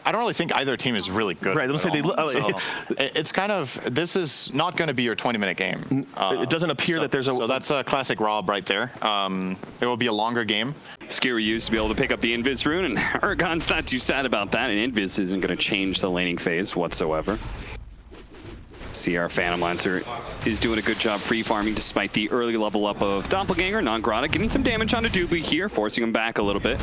I don't really think either team is really good. Right, say it's kind of, this is not going to be your 20-minute game. It doesn't appear that there's a... So that's a classic Rob right there. It will be a longer game. Skewer used to be able to pick up the Invis rune, and Urgon's not too sad about that, and Invis isn't going to change the laning phase whatsoever. See, our Phantom Lancer is doing a good job free farming despite the early level up of Doppelganger. Non-Grata getting some damage onto Dubu here, forcing him back a little bit.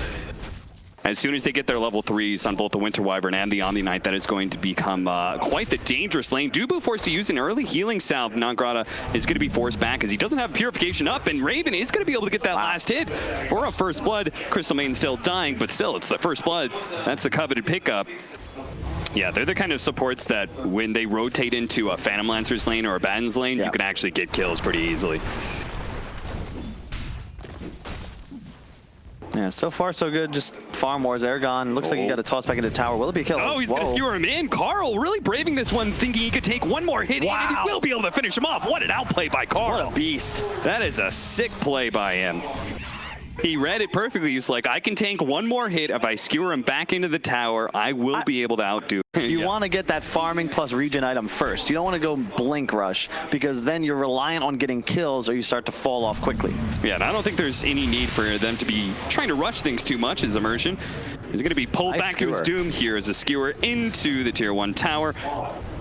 As soon as they get their level 3s on both the Winter Wyvern and the Omni Knight, that is going to become quite the dangerous lane. Dubu forced to use an early healing salve. Non-Grata is going to be forced back as he doesn't have Purification up, and Raven is going to be able to get that last hit for a First Blood. Crystal Maiden still dying, but still, it's the First Blood. That's the coveted pickup. Yeah, they're the kind of supports that when they rotate into a Phantom Lancer's lane or a Baton's lane, you can actually get kills pretty easily. Yeah, so far so good. Just farm wars. Eragon looks like he got a toss back into tower. Will it be a kill? Oh, he's going to skewer him in. Carl really braving this one, thinking he could take one more hit, and he will be able to finish him off. What an outplay by Carl. What a beast. That is a sick play by him. He read it perfectly. He's like, I can tank one more hit. If I skewer him back into the tower, I will be able to outdo. You want to get that farming plus regen item first. You don't want to go blink rush, because then you're reliant on getting kills or you start to fall off quickly. Yeah, and I don't think there's any need for them to be trying to rush things too much as Immersion is going to be pulled back to his doom here as a skewer into the tier 1 tower.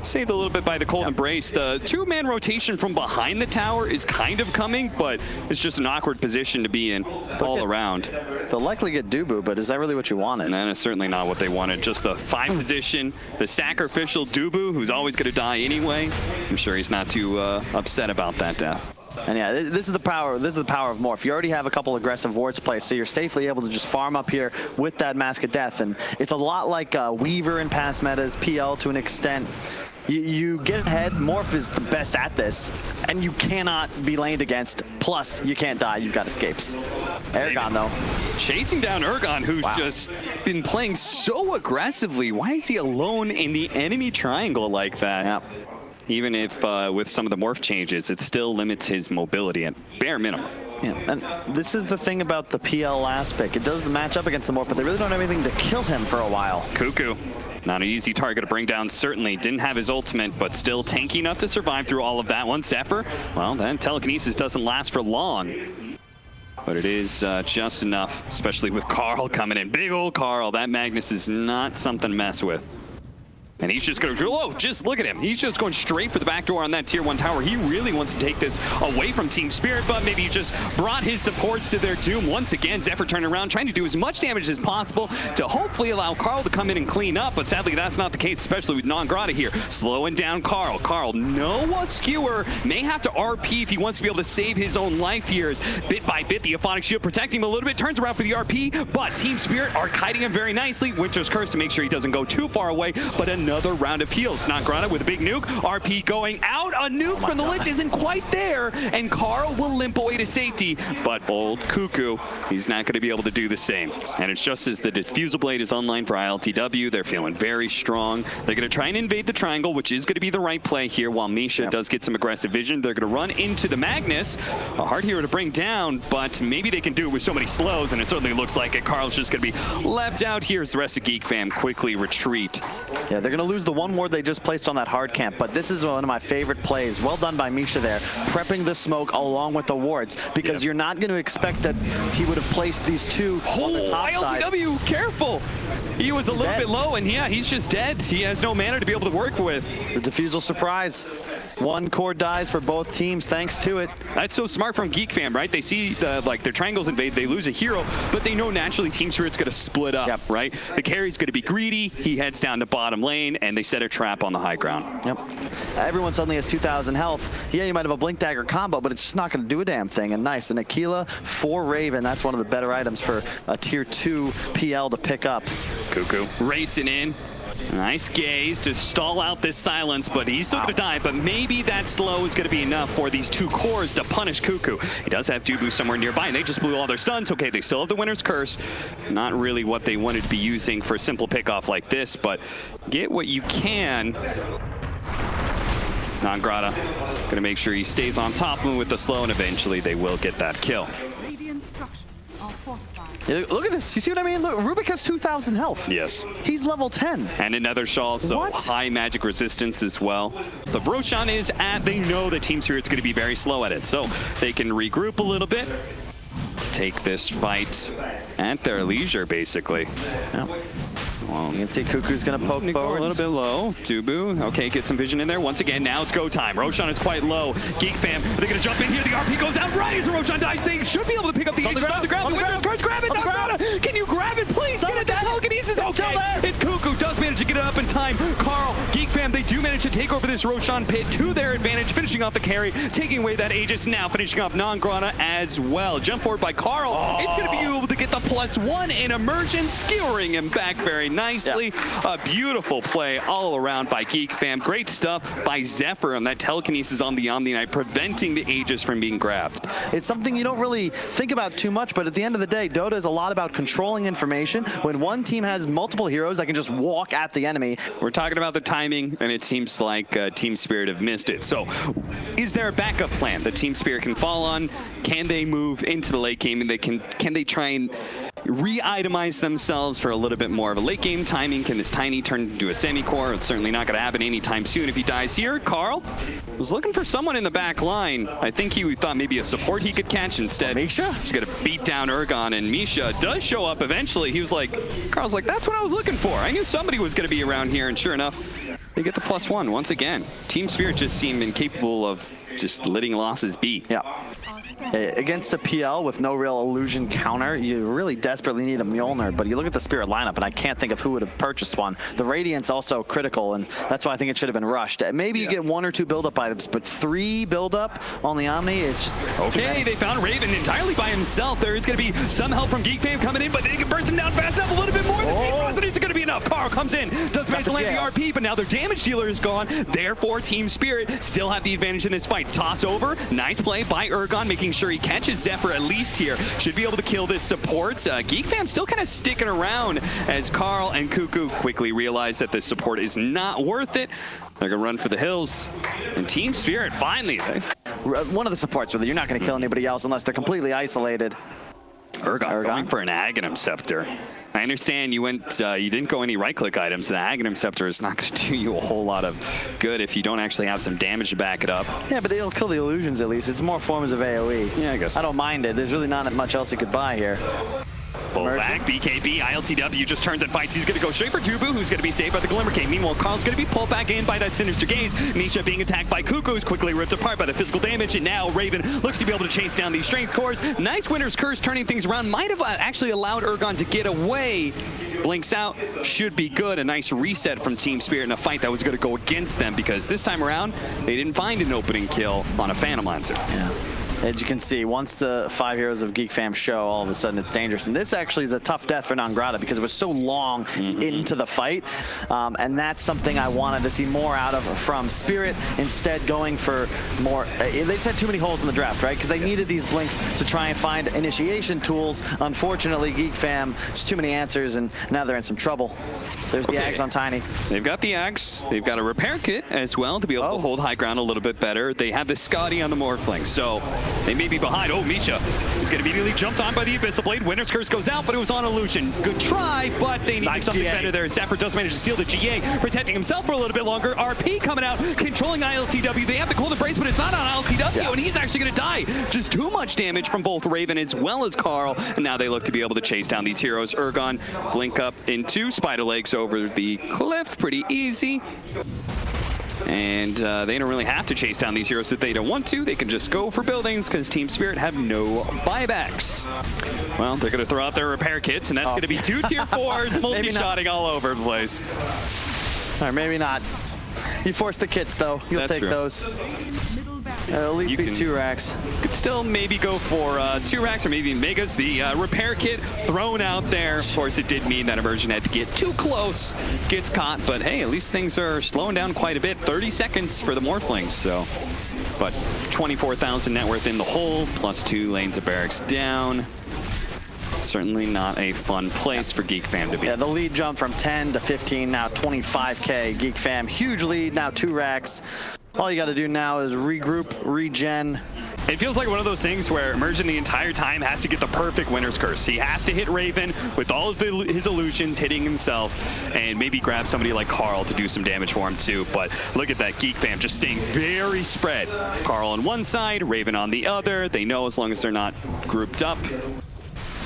Saved a little bit by the Cold Embrace. The 2-man rotation from behind the tower is kind of coming, but it's just an awkward position to be in all around. They'll likely get Dubu, but is that really what you wanted? And that is certainly not what they wanted. Just the 5 position, the sacrificial Dubu, who's always going to die anyway. I'm sure he's not too upset about that death. And yeah, this is the power. This is the power of Morph. You already have a couple aggressive wards placed, so you're safely able to just farm up here with that Mask of Death. And it's a lot like Weaver in past metas, PL to an extent. You get ahead. Morph is the best at this, and you cannot be laned against. Plus, you can't die. You've got escapes. Eragon, though. Chasing down Eragon, who's just been playing so aggressively. Why is he alone in the enemy triangle like that? Yeah. Even if with some of the morph changes, it still limits his mobility at bare minimum. Yeah, and this is the thing about the PL aspect. It does match up against the morph, but they really don't have anything to kill him for a while. Cuckoo. Not an easy target to bring down, certainly. Didn't have his ultimate, but still tanky enough to survive through all of that one. Zephyr, well, that telekinesis doesn't last for long. But it is just enough, especially with Carl coming in. Big old Carl. That Magnus is not something to mess with. And he's just going to, oh, just look at him. He's just going straight for the back door on that tier 1 tower. He really wants to take this away from Team Spirit, but maybe he just brought his supports to their doom. Once again, Zephyr turning around, trying to do as much damage as possible to hopefully allow Carl to come in and clean up, but sadly that's not the case, especially with Non-Grata here. Slowing down Carl. Carl, no skewer, may have to RP if he wants to be able to save his own life here. Bit by bit, the Euphonic Shield protecting him a little bit, turns around for the RP, but Team Spirit are kiting him very nicely. Winter's Curse to make sure he doesn't go too far away, but another round of heals. Non-Grata with a big nuke. RP going out. A nuke from the Lich isn't quite there, and Carl will limp away to safety, but old Cuckoo, he's not going to be able to do the same. And it's just as the Diffusal Blade is online for ILTW, they're feeling very strong. They're going to try and invade the triangle, which is going to be the right play here, while Misha does get some aggressive vision. They're going to run into the Magnus. A hard hero to bring down, but maybe they can do it with so many slows, and it certainly looks like it. Carl's just going to be left out here as the rest of Geek fam quickly retreat. Yeah, they're going to lose the one ward they just placed on that hard camp, but this is one of my favorite plays. Well done by Misha there, prepping the smoke along with the wards, because you're not going to expect that he would have placed these two on the top side. ILTW, careful! He was a little bit low, and yeah, he's just dead. He has no mana to be able to work with. The Diffusal surprise. One core dies for both teams thanks to it. That's so smart from Geek fam, right? They see their triangles invade, they lose a hero, but they know naturally Team Spirit's going to split up, right? The carry's going to be greedy, he heads down to bottom lane, and they set a trap on the high ground. Yep. Everyone suddenly has 2,000 health. Yeah, you might have a Blink Dagger combo, but it's just not going to do a damn thing. And nice, and Aquila for Raven, that's one of the better items for a tier 2 PL to pick up. Cuckoo racing in. Nice gaze to stall out this silence, but he's still going to die. But maybe that slow is going to be enough for these two cores to punish Cuckoo. He does have Dubu somewhere nearby, and they just blew all their stuns. Okay, they still have the Winter's Curse. Not really what they wanted to be using for a simple pickoff like this, but get what you can. Non-Grata going to make sure he stays on top of him with the slow, and eventually they will get that kill. Radiant structures are fortified. Yeah, look at this. You see what I mean? Look, Rubik has 2,000 health. Yes. He's level 10. And another shawl, so What? high magic resistance as well. The Roshan is they know that Team Spirit's going to be very slow at it, so they can regroup a little bit, take this fight at their leisure, basically. Yeah. Well, You can see Cuckoo's going to poke go forward. a little bit low. Dubu, okay, get some vision in there. Once again, now it's go time. Roshan is quite low. Geek fam, are they going to jump in here? The RP goes out right as the Roshan dies. They should be able to pick up the On the ground, The Winter's Curse, grab it. on the ground. Can you grab it, please? Get it. That telekinesis. It's still there. It's Cuckoo. Does manage to get it up in time. Carl, Geek fam, they do manage to take over this Roshan pit to their advantage, finishing off the carry, taking away that Aegis, now finishing off Non-Grana as well. Jump forward by Carl. It's going to be able to get the +1 in immersion, skewering him back very nicely. Yeah. A beautiful play all around by Geek fam. Great stuff by Zephyr on that telekinesis on the Omni Knight, preventing the Aegis from being grabbed. It's something you don't really think about too much, but at the end of the day, Dota is a lot about controlling information. When one team has multiple heroes that can just walk at the enemy. We're talking about the timing, and it seems like Team Spirit have missed it. So is there a backup plan that Team Spirit can fall on? Can they move into the late game, and can they try and re-itemize themselves for a little bit more of a late game timing? Can this Tiny turn into a semi-core? It's certainly not going to happen anytime soon if he dies here. Carl was looking for someone in the back line. I think he thought maybe a support he could catch instead. Misha? He's going to beat down Urgon, and Misha does show up eventually. He was like, Carl's like, that's what I was looking for. I knew somebody was going to be around here, and sure enough, they get the +1 once again. Team Spirit just seemed incapable of just letting losses be. Yeah. Against a PL with no real illusion counter, you really desperately need a Mjolnir, but you look at the Spirit lineup, and I can't think of who would have purchased one. The Radiant's also critical, and that's why I think it should have been rushed. Maybe you get 1 or 2 build-up items, but 3 build-up on the Omni is just... Okay, they found Raven entirely by himself. There is going to be some help from Geek fam coming in, but they can burst him down fast enough, a little bit more than Geek wasn't going to be enough. Carl comes in, does manage to land the RP, but now their damage dealer is gone. Therefore, Team Spirit still have the advantage in this fight. Toss over, nice play by Urgon, making sure he catches Zephyr at least here. Should be able to kill this support. Geek fam still kind of sticking around as Carl and Cuckoo quickly realize that this support is not worth it. They're going to run for the hills. And Team Spirit finally... One of the supports with it. You're not going to kill anybody else unless they're completely isolated. Urgon going for an Aghanim Scepter. I understand you didn't go any right-click items. The Aghanim Scepter is not going to do you a whole lot of good if you don't actually have some damage to back it up. Yeah, but it'll kill the illusions at least. It's more forms of AoE. Yeah, I guess. I don't mind it. There's really not much else you could buy here. Pull back, BKB, ILTW just turns and fights. He's going to go straight for Dubu, who's going to be saved by the Glimmer King. Meanwhile, Carl's going to be pulled back in by that Sinister Gaze. Misha being attacked by Cuckoo is quickly ripped apart by the physical damage, and now Raven looks to be able to chase down these Strength Cores. Nice Winter's Curse turning things around. Might have actually allowed Urgon to get away. Blinks out, should be good. A nice reset from Team Spirit in a fight that was going to go against them, because this time around, they didn't find an opening kill on a Phantom Lancer. Yeah. As you can see, once the 5 heroes of Geek Fam show, all of a sudden it's dangerous. And this actually is a tough death for Non-Grata because it was so long into the fight. And that's something I wanted to see more out of from Spirit, instead going for more. They just had too many holes in the draft, right? Because they needed these blinks to try and find initiation tools. Unfortunately, Geek Fam, just too many answers, and now they're in some trouble. There's the Ags on Tiny. They've got the Ags. They've got a repair kit as well to be able to hold high ground a little bit better. They have the Scotty on the Morphling, so they may be behind. Oh, Misha is going to be immediately jumped on by the Abyssal Blade. Winter's Curse goes out, but it was on illusion. Good try, but they needed something better there. Zephyr does manage to steal the GA, protecting himself for a little bit longer. RP coming out, controlling ILTW. They have the Golden Brace, but it's not on ILTW, and he's actually going to die. Just too much damage from both Raven as well as Carl, and now they look to be able to chase down these heroes. Urgon blink up into Spider Legs over the cliff, pretty easy. And they don't really have to chase down these heroes if they don't want to. They can just go for buildings because Team Spirit have no buybacks. Well, they're going to throw out their repair kits, and that's going to be 2 tier 4s multi-shotting all over the place. Or maybe not. You force the kits, though. You'll take those. At least be 2 racks. Could still maybe go for 2 racks or maybe megas. The repair kit thrown out there. Of course, it did mean that Immersion had to get too close. Gets caught, but hey, at least things are slowing down quite a bit. 30 seconds for the Morphlings, so. But 24,000 net worth in the hole, plus 2 lanes of barracks down. Certainly not a fun place for Geek Fam to be. Yeah, the lead jump from 10 to 15, now 25K. Geek Fam, huge lead, now 2 racks. All you got to do now is regroup, regen. It feels like one of those things where Immersion the entire time has to get the perfect winner's curse. He has to hit Raven with all of his illusions, hitting himself, and maybe grab somebody like Carl to do some damage for him too. But look at that, Geek Fam just staying very spread. Carl on one side, Raven on the other. They know as long as they're not grouped up,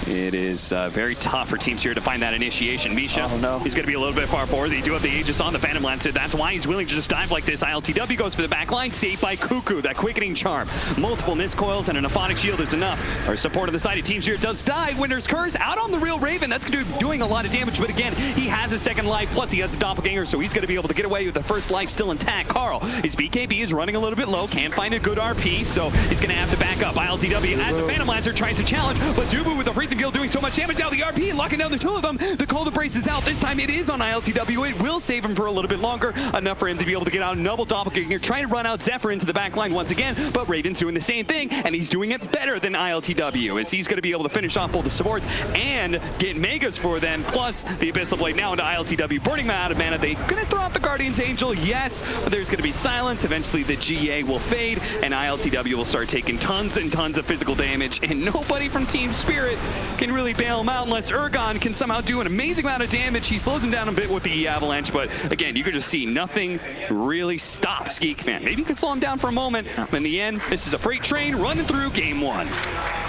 it is very tough for teams here to find that initiation. Misha, he's going to be a little bit far forward. They do have the Aegis on the Phantom Lancer. That's why he's willing to just dive like this. ILTW goes for the back line, saved by Cuckoo, that quickening charm. Multiple miscoils and an Aphonic Shield is enough. Our support on the side of teams here does die. Winter's Curse out on the real Raven. That's going to be doing a lot of damage, but again, he has a second life, plus he has the Doppelganger, so he's going to be able to get away with the first life still intact. Carl, his BKB is running a little bit low, can't find a good RP, so he's going to have to back up. ILTW at the Phantom Lancer tries to challenge, but Dubu with the freezing field doing so much damage. Out the RP and locking down the 2 of them. The Cold Embrace is out. This time it is on ILTW. It will save him for a little bit longer. Enough for him to be able to get out. Noble Doppelganger trying to run out Zephyr into the back line once again, but Raven's doing the same thing, and he's doing it better than ILTW, as he's going to be able to finish off both the supports and get Megas for them, plus the Abyssal Blade now into ILTW, burning them out of mana. They're going to throw out the Guardian's Angel, yes, but there's going to be silence. Eventually the GA will fade, and ILTW will start taking tons and tons of physical damage, and nobody from Team Spirit can really bail him out unless Urgon can somehow do an amazing amount of damage. He slows him down a bit with the Avalanche, but again, you can just see nothing really stops Geek Fam. Maybe you can slow him down for a moment, but in the end, this is a freight train running through game 1.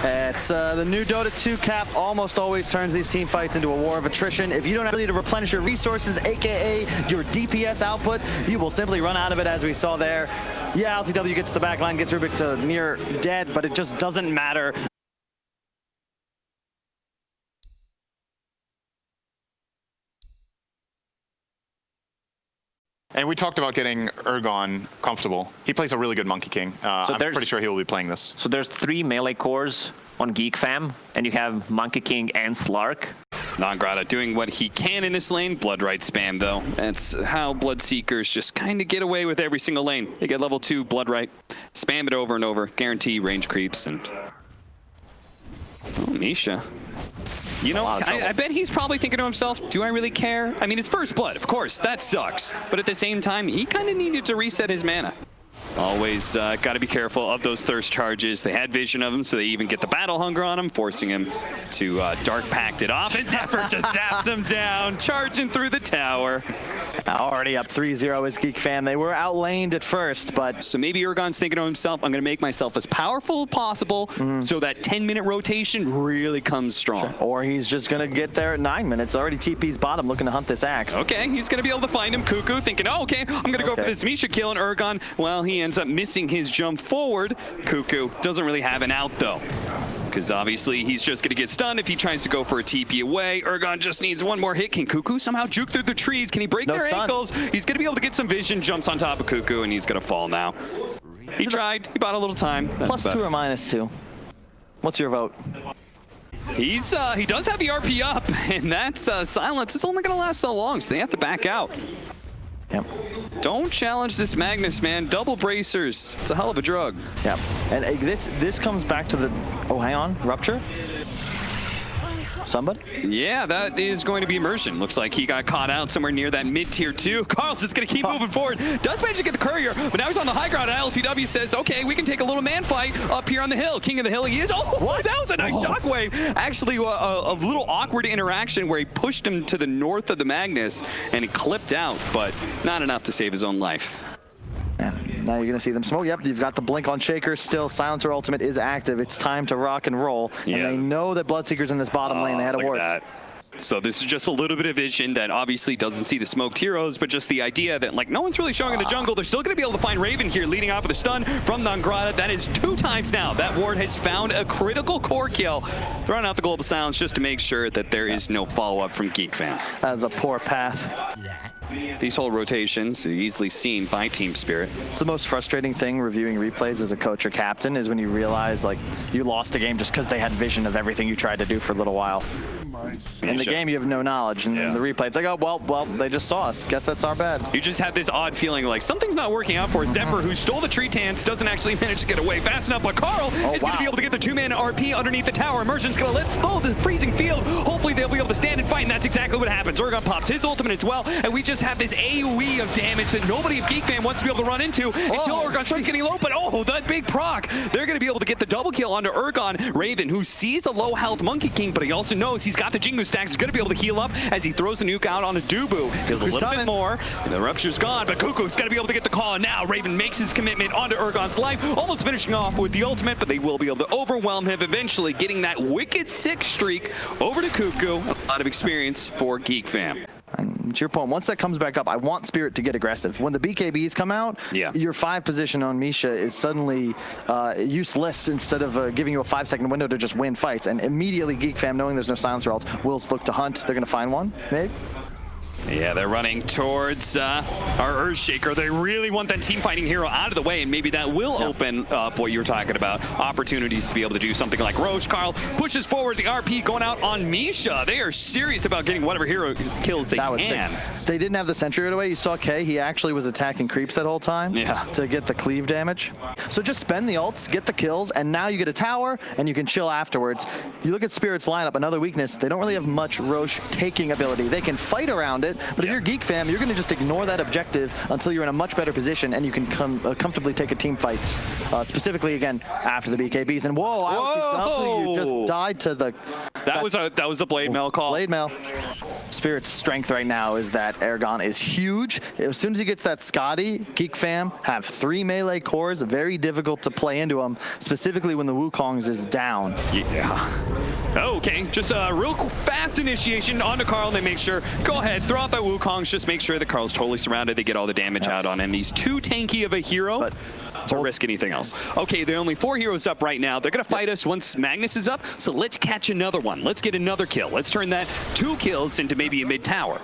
It's the new Dota 2 cap almost always turns these team fights into a war of attrition. If you don't have the ability to replenish your resources, aka your DPS output, you will simply run out of it, as we saw there. Yeah, LTW gets the back line, gets Rubik to near dead, but it just doesn't matter. And we talked about getting Urgon comfortable. He plays a really good Monkey King. I'm pretty sure he will be playing this. So there's 3 melee cores on Geek Fam, and you have Monkey King and Slark. Nangrata doing what he can in this lane. Blood Right spam, though. That's how Bloodseekers just kind of get away with every single lane. They get level 2 Blood Right, spam it over and over, guarantee range creeps, and... Oh, Misha. You know, I bet he's probably thinking to himself, do I really care? I mean, it's first blood, of course, that sucks. But at the same time, he kind of needed to reset his mana. Always got to be careful of those thirst charges. They had vision of him, so they even get the battle hunger on him, forcing him to Dark Pact it off. And Zephyr just zaps him down, charging through the tower. Already up 3-0 is Geek Fam. They were outlaned at first, but... So maybe Urgon's thinking to himself, I'm going to make myself as powerful as possible so that 10-minute rotation really comes strong. Sure. Or he's just going to get there at 9 minutes. Already TP's bottom looking to hunt this axe. Okay, he's going to be able to find him. Cuckoo thinking, oh, okay, I'm going to go for this Misha kill, and Urgon, well, he ends up missing his jump forward. Cuckoo doesn't really have an out, though, because obviously he's just going to get stunned if he tries to go for a TP away. Urgon just needs one more hit. Can Cuckoo somehow juke through the trees? Can he break their ankles? He's going to be able to get some vision, jumps on top of Cuckoo, and he's going to fall now. He tried. He bought a little time. Plus 2 or minus 2? What's your vote? He does have the RP up, and that's silence. It's only going to last so long, so they have to back out. Yep. Don't challenge this Magnus, man. Double bracers. It's a hell of a drug. Yep. And this comes back to the... Oh, hang on. Rupture? Somebody? Yeah, that is going to be Immersion. Looks like he got caught out somewhere near that mid-tier 2. Carl's just going to keep moving forward. Does manage to get the courier, but now he's on the high ground. ILTW says, okay, we can take a little man fight up here on the hill. King of the hill he is. Oh, what? That was a nice shockwave. Actually, a little awkward interaction where he pushed him to the north of the Magnus, and he clipped out, but not enough to save his own life. Yeah. Now you're going to see them smoke. Yep, you've got the blink on Shaker still. Silencer ultimate is active. It's time to rock and roll. Yeah. And they know that Bloodseeker's in this bottom lane. They had a ward. So this is just a little bit of vision that obviously doesn't see the smoked heroes, but just the idea that like no one's really showing in the jungle. They're still going to be able to find Raven here, leading off with a stun from Nangrata. That is 2 times now. That ward has found a critical core kill, throwing out the global silence just to make sure that there is no follow-up from Geek Fam. That is a poor path. These whole rotations are easily seen by Team Spirit. It's the most frustrating thing reviewing replays as a coach or captain is when you realize like you lost a game just because they had vision of everything you tried to do for a little while. In the game, you have no knowledge. And in the replay, it's like, oh, well, they just saw us. Guess that's our bad. You just have this odd feeling like something's not working out for Zephyr, who stole the tree tans, doesn't actually manage to get away fast enough, but Carl is going to be able to get the 2-man RP underneath the tower. Immersion's going to let slow the freezing field. Hopefully they'll be able to stand and fight, and that's exactly what happens. Urgon pops his ultimate as well, and we just have this AoE of damage that nobody of Geek Fan wants to be able to run into until Urgon starts getting low, but that big proc. They're going to be able to get the double kill onto Urgon. Raven, who sees a low health Monkey King, but he also knows he's got the Jingu stacks. He's going to be able to heal up as he throws the nuke out onto Dubu. Heals a little bit more. The Rupture's gone, but Cuckoo's going to be able to get the call. And now Raven makes his commitment onto Urgon's life, almost finishing off with the ultimate, but they will be able to overwhelm him, eventually getting that wicked 6 streak over to Cuckoo. A lot of experience for Geek Fam. And to your point, once that comes back up, I want Spirit to get aggressive. When the BKBs come out, your 5 position on Misha is suddenly useless instead of giving you a 5-second window to just win fights. And immediately Geek Fam, knowing there's no silencer ults, will look to hunt. They're going to find one, maybe? Yeah, they're running towards our Earthshaker. They really want that team fighting hero out of the way, and maybe that will open up what you were talking about, opportunities to be able to do something like Roche. Carl pushes forward the RP going out on Misha. They are serious about getting whatever hero kills they can. They didn't have the sentry right away. You saw K, he actually was attacking creeps that whole time to get the cleave damage. So just spend the ults, get the kills, and now you get a tower, and you can chill afterwards. You look at Spirit's lineup, another weakness, they don't really have much Roche taking ability. They can fight around it, but if you're Geek Fam, you're going to just ignore that objective until you're in a much better position and you can comfortably take a team fight, specifically, again, after the BKBs. And whoa, you just died to the... That was a blade mail call. Blade mail. Spirit's strength right now is that Ergon is huge. As soon as he gets that Scotty, Geek Fam have 3 melee cores, very difficult to play into them, specifically when the Wukongs is down. Okay, just a real fast initiation onto Carl. They make sure, go ahead, throw out that Wukongs, just make sure that Carl's totally surrounded. They get all the damage out on him. He's too tanky of a hero to risk anything else. Okay, there are only 4 heroes up right now. They're going to fight us once Magnus is up, so let's catch another one. Let's get another kill. Let's turn that 2 kills into maybe a mid-tower.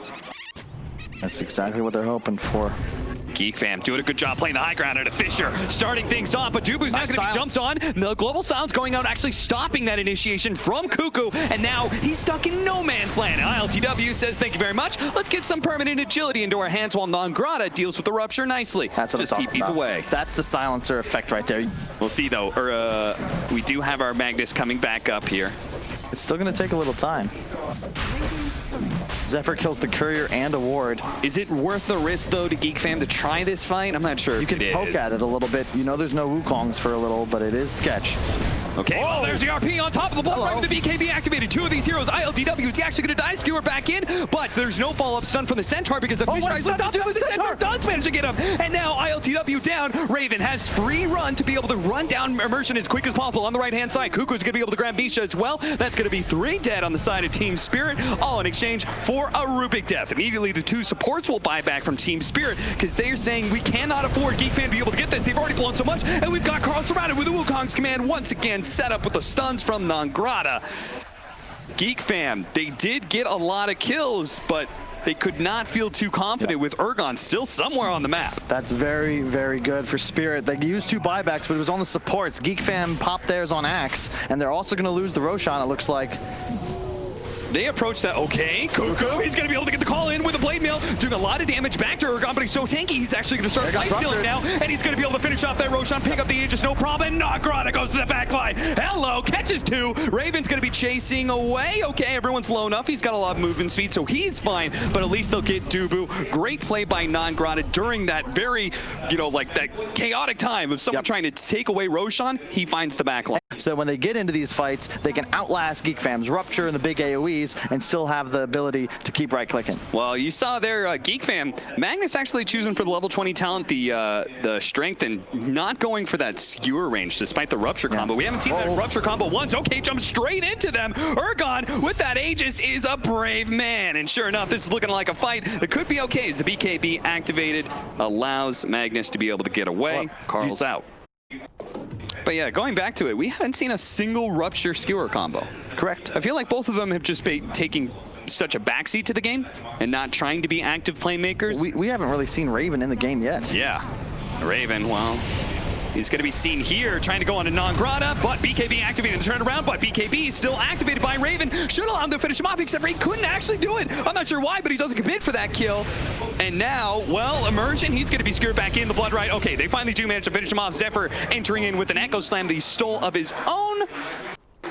That's exactly what they're hoping for. Geek Fam doing a good job playing the high ground at a Fisher, starting things off, but Dubu's not going to be jumped on. The global silence going out, actually stopping that initiation from Cuckoo, and now he's stuck in no man's land. ILTW says, thank you very much. Let's get some permanent agility into our hands while Non-Grata deals with the Rupture nicely. That's what just I'm talking TPs about. away. That's the silencer effect right there. We'll see, though. We do have our Magnus coming back up here. It's still going to take a little time. Zephyr kills the courier and a ward. Is it worth the risk, though, to Geek Fam to try this fight? I'm not sure you if can poke at it a little bit. You know there's no Wukongs for a little, but it is sketch. Okay, well, there's the RP on top of the block right with the BKB activated. 2 of these heroes, ILTW is actually going to die. Skewer back in, but there's no follow-up stun from the Centaur because the Fisher is left out. The Centaur does manage to get him, and now ILTW down. Raven has free run to be able to run down Immersion as quick as possible on the right-hand side. Cuckoo's going to be able to grab Misha as well. That's going to be 3 dead on the side of Team Spirit, all in exchange for a Rubik death. Immediately, the 2 supports will buy back from Team Spirit because they are saying we cannot afford Geek Fan to be able to get this. They've already blown so much, and we've got Carl surrounded with the Wukong's command once again, set up with the stuns from Non-Grata. Geek Fam, they did get a lot of kills, but they could not feel too confident with Ergon still somewhere on the map. That's very, very good for Spirit. They used 2 buybacks, but it was on the supports. Geek Fam popped theirs on Axe, and they're also going to lose the Roshan, it looks like. They approach that. Okay, Cuckoo, he's going to be able to get the call in with a blade mail, doing a lot of damage back to Ergon, but he's so tanky, he's actually going to start life stealing now, and he's going to be able to finish off that Roshan, pick up the Aegis, no problem. Non-Grata goes to the back line. Hello, catches 2. Raven's going to be chasing away. Okay, everyone's low enough. He's got a lot of movement speed, so he's fine, but at least they'll get Dubu. Great play by Non-Grata during that very, like that chaotic time of someone trying to take away Roshan. He finds the back line. So when they get into these fights, they can outlast Geek Fam's Rupture and the big AoEs and still have the ability to keep right-clicking. Well, you saw there, Geek Fam, Magnus actually choosing for the level 20 talent the strength and not going for that skewer range despite the Rupture combo. We haven't seen that Rupture combo once. Okay, jumps straight into them. Ergon with that Aegis is a brave man. And sure enough, this is looking like a fight that could be okay as the BKB activated allows Magnus to be able to get away. Carl's out. But yeah, going back to it, we haven't seen a single Rupture Skewer combo. Correct. I feel like both of them have just been taking such a backseat to the game and not trying to be active playmakers. We haven't really seen Raven in the game yet. Yeah. Raven, well, He's going to be seen here trying to go on a non-grata, but BKB activated the turnaround, but BKB is still activated by Raven. Should allow him to finish him off, except for he couldn't actually do it. I'm not sure why, but he doesn't commit for that kill. And now, well, Immersion, he's going to be skewered back in. The Blood Right, okay, they finally do manage to finish him off. Zephyr entering in with an Echo Slam that he stole of his own.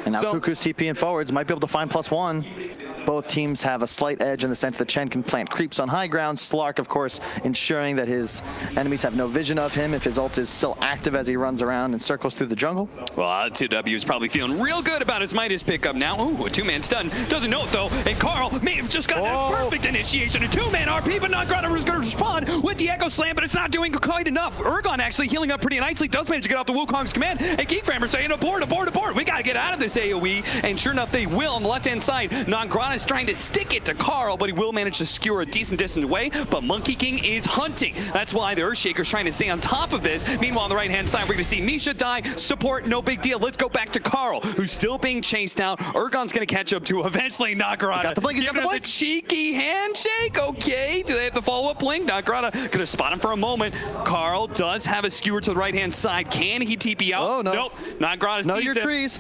And now Cuckoo's TPing forwards, might be able to find +1. Both teams have a slight edge in the sense that Chen can plant creeps on high ground. Slark, of course, ensuring that his enemies have no vision of him if his ult is still active as he runs around and circles through the jungle. Well, ILTW is probably feeling real good about his Midas pickup now. Ooh, a two-man stun. Doesn't know it, though. And Carl may have just gotten a perfect initiation. A two-man RP, but not Grata, who's going to respond with the Echo Slam, but it's not doing quite enough. Ergon actually healing up pretty nicely. Does manage to get off the Wukong's command. And Geek Fam are saying, abort, abort, abort. We got to get out of this AoE. And sure enough, they will on the left-hand side. Non-Grata is trying to stick it to Carl, but he will manage to skewer a decent distance away. But Monkey King is hunting. That's why the Earthshaker's trying to stay on top of this. Meanwhile, on the right-hand side, we're going to see Misha die. Support, no big deal. Let's go back to Carl, who's still being chased out. Ergon's going to catch up to eventually Nagarata. Got the blink, giving him the cheeky handshake. Okay, do they have the follow-up blink? Nagarata going to spot him for a moment. Carl does have a skewer to the right-hand side. Can he TP out? Oh, no. Nope. Nagarata No, sees your him. trees.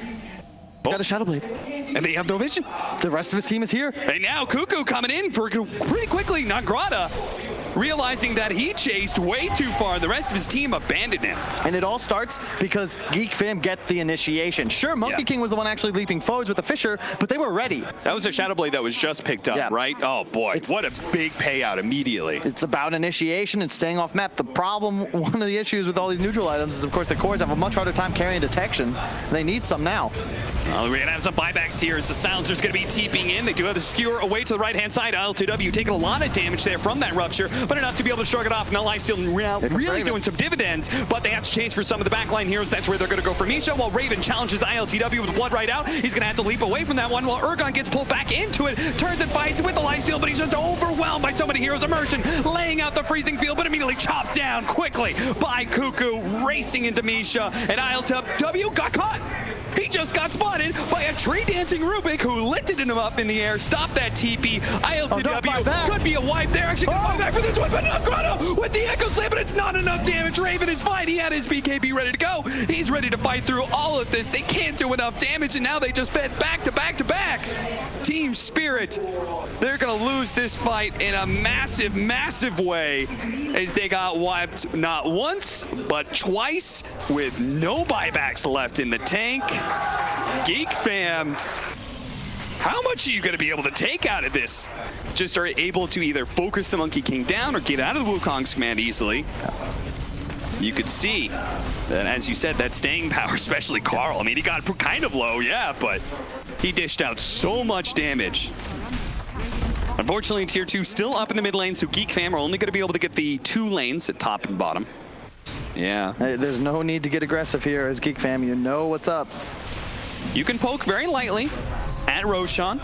He's got a Shadow Blade. And they have no vision. The rest of his team is here. And now Cuckoo coming in for pretty quickly. Nagrata realizing that he chased way too far. The rest of his team abandoned him. And it all starts because Geek Fam get the initiation. Sure, Monkey King was the one actually leaping forwards with the Fisher, but they were ready. That was a Shadow Blade that was just picked up, right? Oh boy, what a big payout immediately. It's about initiation and staying off map. The problem, one of the issues with all these neutral items is, of course, the cores have a much harder time carrying detection. They need some now. We're going to have some buybacks here as the Silencer's going to be TPing in. They do have the skewer away to the right-hand side. ILTW taking a lot of damage there from that Rupture, but enough to be able to shrug it off. Now Lifesteal really doing some dividends, but they have to chase for some of the backline heroes. That's where they're going to go for Misha, while Raven challenges ILTW with the Blood Right out. He's going to have to leap away from that one, while Ergon gets pulled back into it, turns and fights with the Lifesteal, but he's just overwhelmed by so many heroes. Immersion laying out the freezing field, but immediately chopped down quickly by Cuckoo, racing into Misha, and ILTW got caught. He just got spotted by a tree dancing Rubik who lifted him up in the air, stopped that TP. ILTW could be a wipe. They're actually going to buy back for this one, but not Grotto with the Echo Slam, but it's not enough damage. Raven is fine. He had his BKB ready to go. He's ready to fight through all of this. They can't do enough damage, and now they just fed back to back to back. Team Spirit, they're going to lose this fight in a massive, massive way as they got wiped not once, but twice with no buybacks left in the tank. Geek Fam, how much are you going to be able to take out of this? Just are able to either focus the Monkey King down or get out of the Wukong's command easily. You could see that, as you said, that staying power, especially Carl. I mean, he got kind of low, yeah, but he dished out so much damage. Unfortunately, Tier 2 still up in the mid lane, so Geek Fam are only going to be able to get the 2 lanes at top and bottom. Yeah. There's no need to get aggressive here as Geek Fam. You know what's up. You can poke very lightly at Roshan.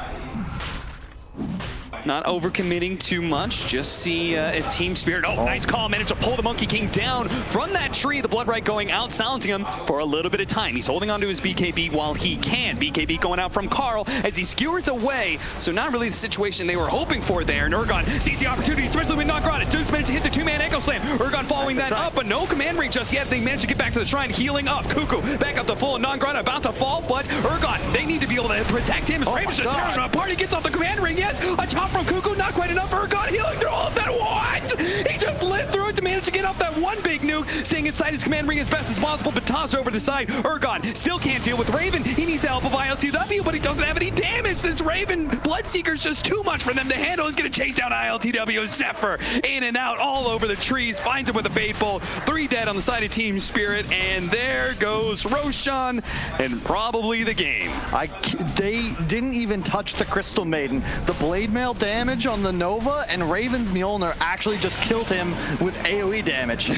Not overcommitting too much. Just see if Team Spirit... Oh, nice call. Managed to pull the Monkey King down from that tree. The Blood Right going out, silencing him for a little bit of time. He's holding onto his BKB while he can. BKB going out from Carl as he skewers away. So not really the situation they were hoping for there. And Ergon sees the opportunity, especially with Nagrata. Just managed to hit the 2-man Echo Slam. Ergon following that up, but no command ring just yet. They managed to get back to the shrine, healing up. Cuckoo back up to full. Nagrata about to fall, but Ergon, they need to be able to protect him. As Raven's just tearing him apart. He gets off the command ring. Yes, a chop from Cuckoo, not quite enough. Ergon healing through all of that. What? He just lived through it to manage to get off that one big nuke, staying inside his command ring as best as possible, but tossed over to the side. Ergon still can't deal with Raven. He needs the help of ILTW, but he doesn't have any damage. This Raven Bloodseeker's just too much for them to handle. He's going to chase down ILTW. Zephyr in and out all over the trees, finds him with a Fate Bolt. 3 dead on the side of Team Spirit, and there goes Roshan and probably the game. They didn't even touch the Crystal Maiden. The Blade Mail damage on the Nova and Raven's Mjolnir actually just killed him with AoE damage.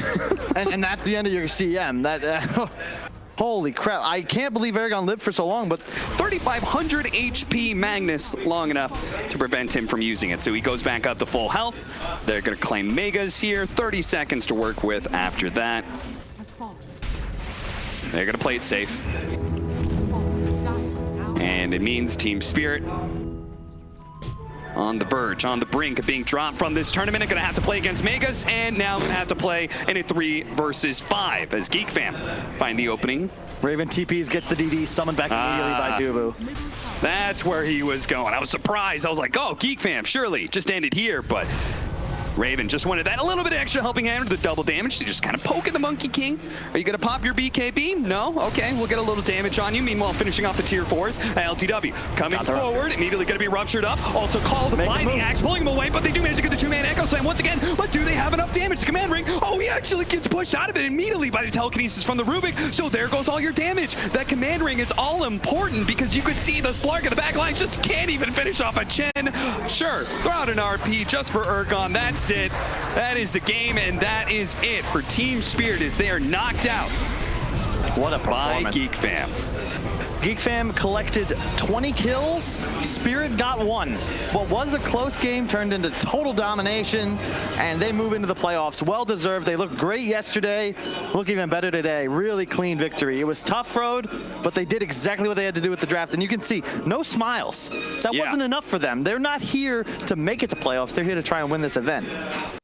and that's the end of your CM. Holy crap, I can't believe Aragon lived for so long, but 3,500 HP Magnus long enough to prevent him from using it. So he goes back up to full health. They're going to claim Megas here. 30 seconds to work with after that. They're going to play it safe. And it means Team Spirit on the verge, on the brink of being dropped from this tournament. Going to have to play against Megas, and now going to have to play in a 3 versus 5 as Geek Fam find the opening. Raven TPs, gets the DD, summoned back immediately by Dubu. That's where he was going. I was surprised. I was like, oh, Geek Fam, surely just ended here, but Raven just wanted that a little bit of extra helping hand with the double damage. They just kind of poking the Monkey King. Are you going to pop your BKB? No? Okay, we'll get a little damage on you. Meanwhile, finishing off the tier 4s. LTW coming forward, immediately going to be ruptured up. Also called by the Axe, pulling him away, but they do manage to get the 2-man Echo Slam once again. But do they have enough damage to command ring? Oh, he actually gets pushed out of it immediately by the telekinesis from the Rubik. So there goes all your damage. That command ring is all important because you could see the Slark in the back line just can't even finish off a Chen. Sure, throw out an RP just for Ergon. That's it. That is the game, and that is it for Team Spirit as they are knocked out. What a performance by Geek Fam. Geek Fam collected 20 kills. Spirit got 1. What was a close game turned into total domination, and they move into the playoffs. Well deserved. They looked great yesterday. Look even better today. Really clean victory. It was tough road, but they did exactly what they had to do with the draft. And you can see no smiles. That wasn't enough for them. They're not here to make it to playoffs. They're here to try and win this event.